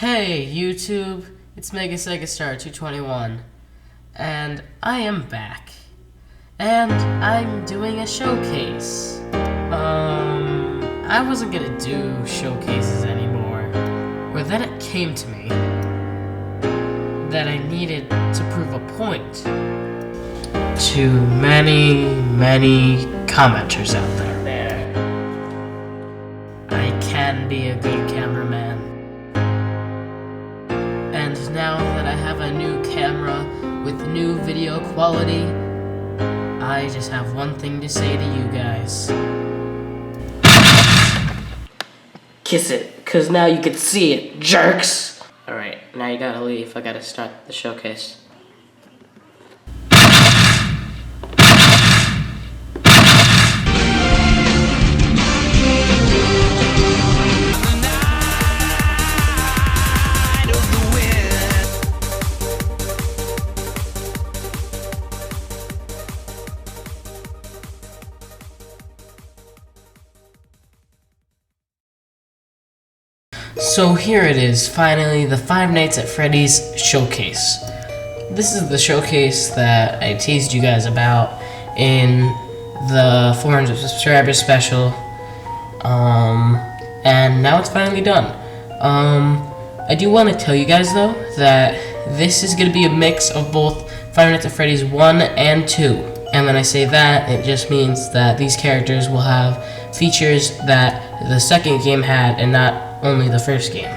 Hey YouTube, it's Mega Sega Star 221, and I am back, and I'm doing a showcase. I wasn't gonna do showcases anymore, but then it came to me that I needed to prove a point to many commenters out there. I can be a good cameraman. And now that I have a new camera with new video quality, I just have one thing to say to you guys. Kiss it, cause now you can see it, jerks! Alright, now you gotta leave. I gotta start the showcase. So here it is, finally, the Five Nights at Freddy's showcase. This is the showcase that I teased you guys about in the 400 subscribers special, and now it's finally done. I do want to tell you guys though that this is going to be a mix of both Five Nights at Freddy's 1 and 2. And when I say that, it just means that these characters will have features that the second game had and not only the first game.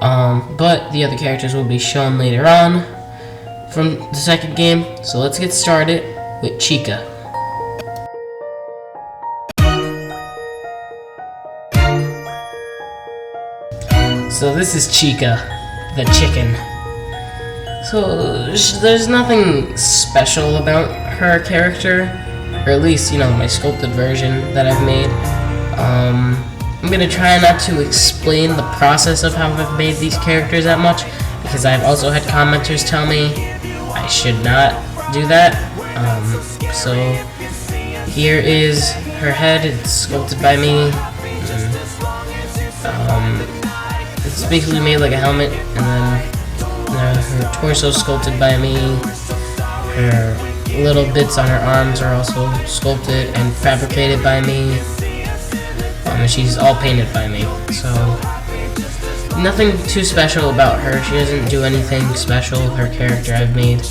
But the other characters will be shown later on from the second game. So let's get started with Chica. So this is Chica, the chicken. So there's nothing special about her character, or at least, you know, my sculpted version that I've made. I'm gonna try not to explain the process of how I've made these characters that much, because I've also had commenters tell me I should not do that. So here is her head. It's sculpted by me. It's basically made like a helmet, and then her torso sculpted by me. Her little bits on her arms are also sculpted and fabricated by me. And she's all painted by me, so nothing too special about her. She doesn't do anything special, her character I've made.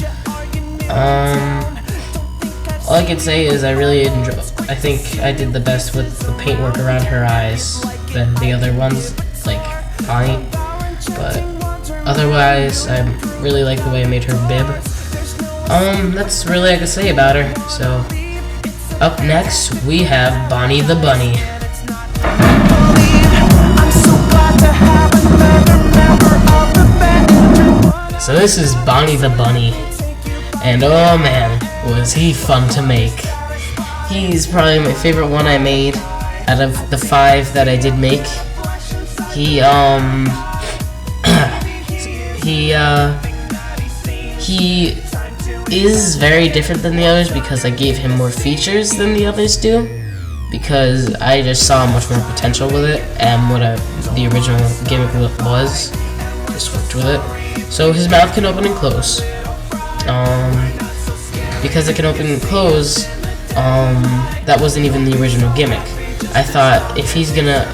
All I can say is I really enjoy. I think I did the best with the paintwork around her eyes than the other ones, like Bonnie. But otherwise, I really like the way I made her bib. That's really all I can say about her. So up next, we have Bonnie the Bunny. So this is Bonnie the Bunny, and oh man, was he fun to make. He's probably my favorite one I made out of the 5 that I did make. He is very different than the others because I gave him more features than the others do, because I just saw much more potential with it, and what the original gimmick was. Just worked with it. So his mouth can open and close. Because it can open and close, that wasn't even the original gimmick. I thought if he's gonna,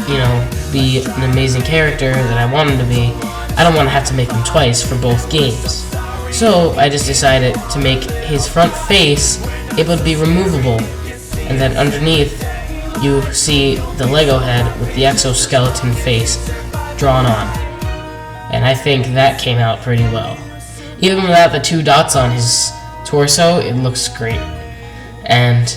you know, be an amazing character that I want him to be, I don't want to have to make him twice for both games. So I just decided to make his front face able to be removable, and then underneath you see the Lego head with the exoskeleton face drawn on. And I think that came out pretty well. Even without the 2 dots on his torso, it looks great. And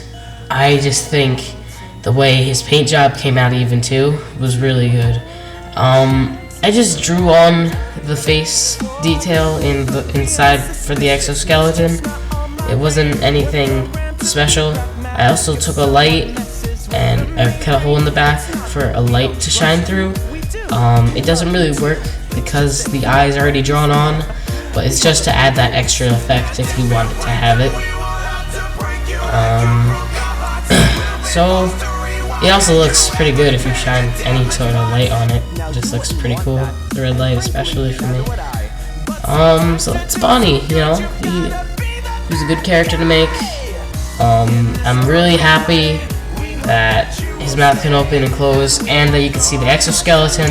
I just think the way his paint job came out even too was really good. I just drew on the face detail inside for the exoskeleton. It wasn't anything special. I also took a light and I cut a hole in the back for a light to shine through. It doesn't really work because the eyes are already drawn on, but it's just to add that extra effect if you wanted to have it. So It also looks pretty good if you shine any sort of light on it. It just looks pretty cool. The red light especially for me. So that's Bonnie, you know. He's a good character to make. I'm really happy that his mouth can open and close, and that you can see the exoskeleton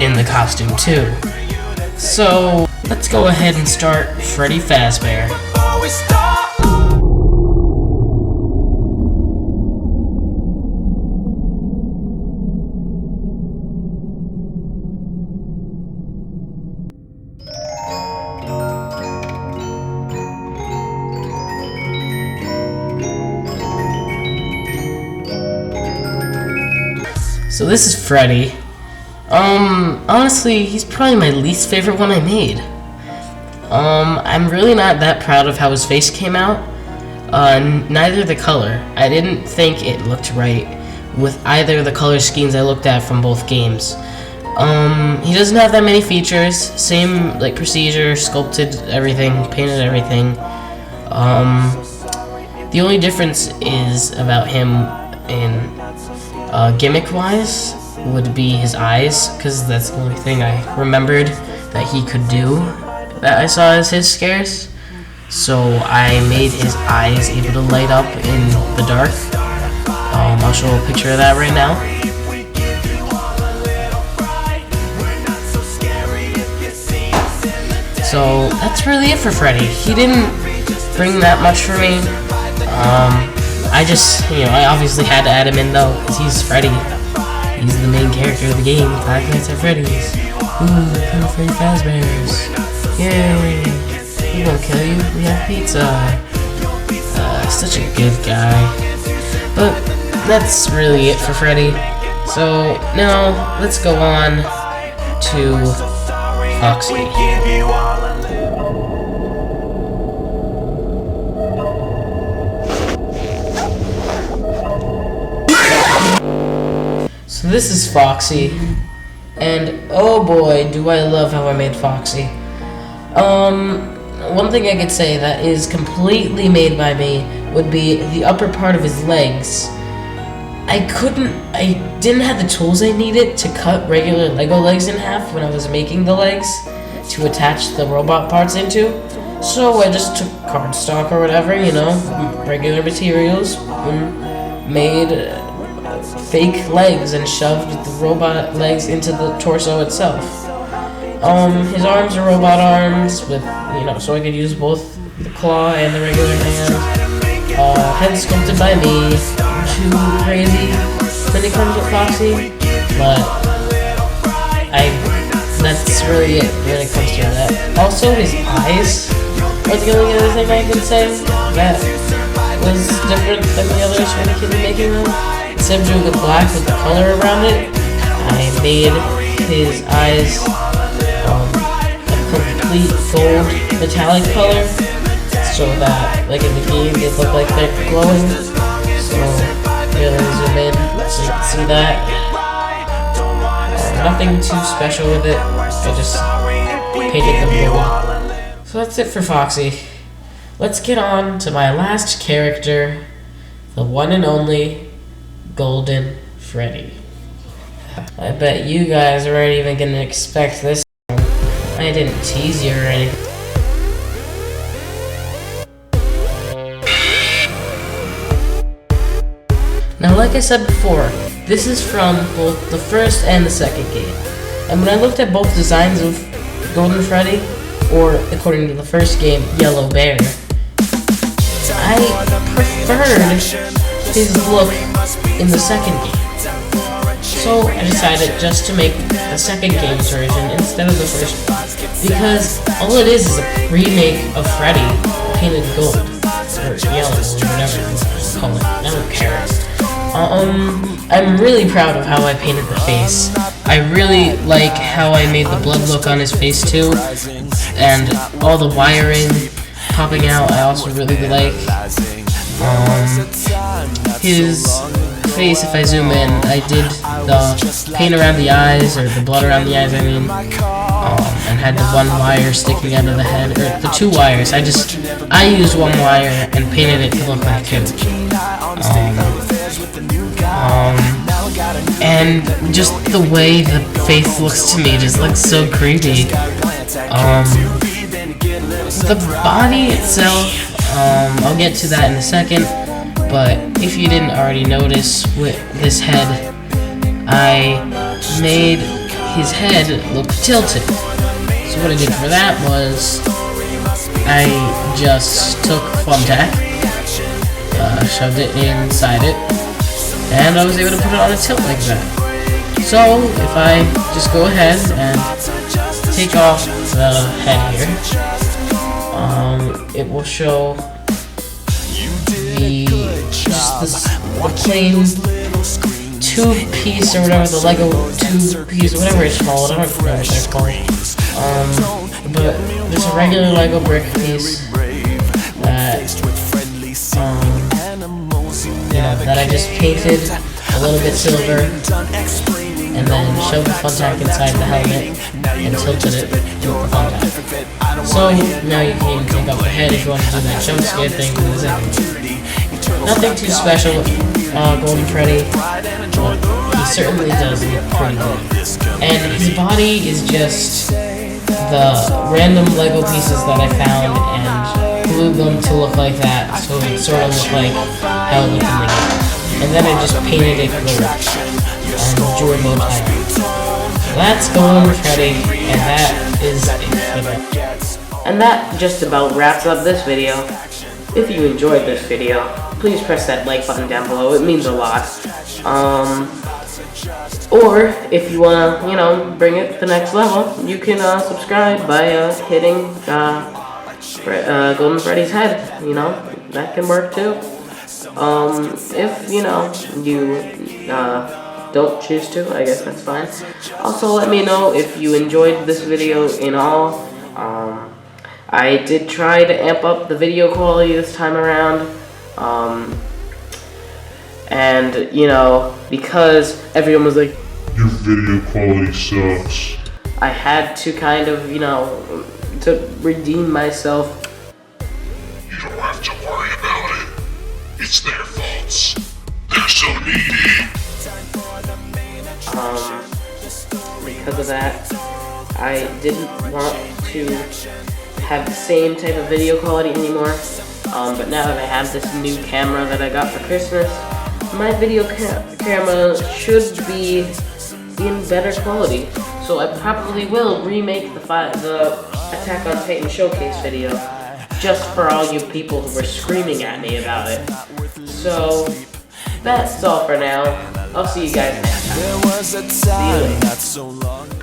in the costume too. So let's go ahead and start Freddy Fazbear. So this is Freddy. Honestly, he's probably my least favorite one I made. I'm really not that proud of how his face came out. Neither the color. I didn't think it looked right with either of the color schemes I looked at from both games. He doesn't have that many features. Same, like, procedure, sculpted everything, painted everything. The only difference is about him in gimmick-wise would be his eyes, because that's the only thing I remembered that he could do that I saw as his scares. So I made his eyes able to light up in the dark. I'll show a picture of that right now. So that's really it for Freddy. He didn't bring that much for me. I just, I obviously had to add him in though, because he's Freddy. He's the main character of the game, Five Nights at Freddy's. Ooh, come Freddy Fazbear's. Yay! We won't kill you, we have pizza. Such a good guy. But that's really it for Freddy. So now, let's go on to Foxy. So this is Foxy, and oh boy, do I love how I made Foxy. One thing I could say that is completely made by me would be the upper part of his legs. I didn't have the tools I needed to cut regular Lego legs in half when I was making the legs to attach the robot parts into. So I just took cardstock or whatever, regular materials, and made fake legs and shoved the robot legs into the torso itself. His arms are robot arms with, so I could use both the claw and the regular hand. Head sculpted by me. Too crazy when it comes with Foxy, but that's really it when it comes to that. Also, his eyes are the only other thing I can say that was different than the others when I kept making them. Instead of doing the black with the color around it, I made his eyes a complete gold metallic color, so that, like in the game, they look like they're glowing. So, here, let me zoom in so you can see that. Nothing too special with it, I just painted them gold. So that's it for Foxy. Let's get on to my last character, the one and only Golden Freddy. I bet you guys aren't even gonna expect this. I didn't tease you or anything. Now, like I said before, this is from both the first and the second game. And when I looked at both designs of Golden Freddy, or according to the first game, Yellow Bear, I preferred his look in the second game. So I decided just to make the second game's version instead of the first one, because all it is a remake of Freddy painted gold, or yellow, or whatever you call it, I don't care. I'm really proud of how I painted the face. I really like how I made the blood look on his face too, and all the wiring popping out I also really like. His face, if I zoom in, I did the paint around the eyes, or the blood around the eyes, I mean, and had the one wire sticking out of the head, or the two wires. I used one wire and painted it to look like two. And just the way the face looks to me just looks so creepy. The body itself, I'll get to that in a second, but if you didn't already notice with this head, I made his head look tilted. So what I did for that was I just took Thumbtack, shoved it inside it, and I was able to put it on a tilt like that. So if I just go ahead and take off the head here, it will show the plain two-piece or whatever, the Lego two-piece, whatever it's called. I don't remember what they're called. But there's a regular Lego brick piece that I just painted a little bit silver, and then shoved the Thumbtack inside the helmet and tilted it with the Thumbtack. So now you can even take off the head if you want to do that jump scare thing. Nothing too special with Golden Freddy, but he certainly does look pretty good. And his body is just the random Lego pieces that I found and glued them to look like that, so it sort of looked like how it looked in the game. And then I just painted it gold and drew a bow tie. That's Golden Freddy, and that is it for that. And that just about wraps up this video. If you enjoyed this video, please press that like button down below. It means a lot. Or if you wanna, bring it to the next level, you can subscribe by hitting Golden Freddy's head. That can work too. If you don't choose to, I guess that's fine. Also, let me know if you enjoyed this video in all. I did try to amp up the video quality this time around, and because everyone was like, your video quality sucks, I had to kind of, to redeem myself. You don't have to worry about it. It's their faults. They're so needy. Because of that, I didn't want to have the same type of video quality anymore. But now that I have this new camera that I got for Christmas, my video camera should be in better quality. So I probably will remake the Attack on Titan showcase video just for all you people who were screaming at me about it. So that's all for now. I'll see you guys next time. See you later.